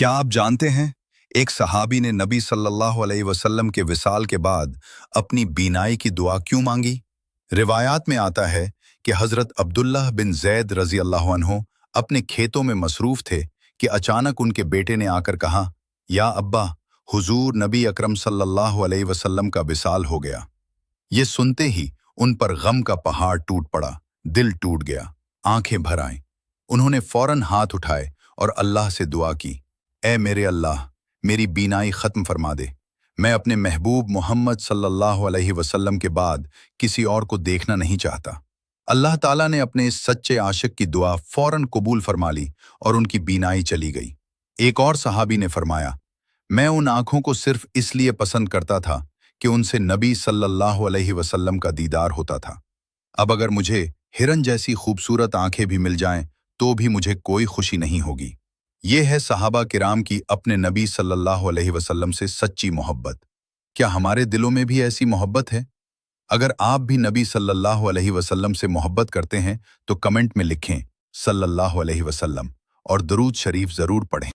क्या आप जानते हैं, एक सहाबी ने नबी सल्लल्लाहु अलैहि वसल्लम के विसाल के बाद अपनी बीनाई की दुआ क्यों मांगी? रिवायात में आता है कि हजरत अब्दुल्लाह बिन जैद रजी अल्लाह अन्हो अपने खेतों में मसरूफ थे कि अचानक उनके बेटे ने आकर कहा, या अब्बा, हुजूर नबी अकरम सल्लल्लाहु अलैहि वसल्लम का विसाल हो गया। ये सुनते ही उन पर गम का पहाड़ टूट पड़ा, दिल टूट गया, आंखें भर आईं। उन्होंने फौरन हाथ उठाए और अल्लाह से दुआ की, ए मेरे अल्लाह, मेरी बीनाई खत्म फरमा दे। मैं अपने महबूब मोहम्मद सल्लल्लाहु अलैहि वसल्लम के बाद किसी और को देखना नहीं चाहता। अल्लाह ताला ने अपने इस सच्चे आशिक की दुआ फौरन कबूल फरमा ली और उनकी बीनाई चली गई। एक और सहाबी ने फरमाया, मैं उन आंखों को सिर्फ इसलिए पसंद करता था कि उनसे नबी सल्लल्लाहु अलैहि वसल्लम का दीदार होता था। अब अगर मुझे हिरन जैसी खूबसूरत आंखें भी मिल जाएं तो भी मुझे कोई खुशी नहीं होगी। ये है सहाबा किराम की अपने नबी सल्लल्लाहु अलैहि वसल्लम से सच्ची मोहब्बत। क्या हमारे दिलों में भी ऐसी मोहब्बत है? अगर आप भी नबी सल्लल्लाहु अलैहि वसल्लम से मोहब्बत करते हैं तो कमेंट में लिखें सल्लल्लाहु अलैहि वसल्लम और दरूद शरीफ जरूर पढ़ें।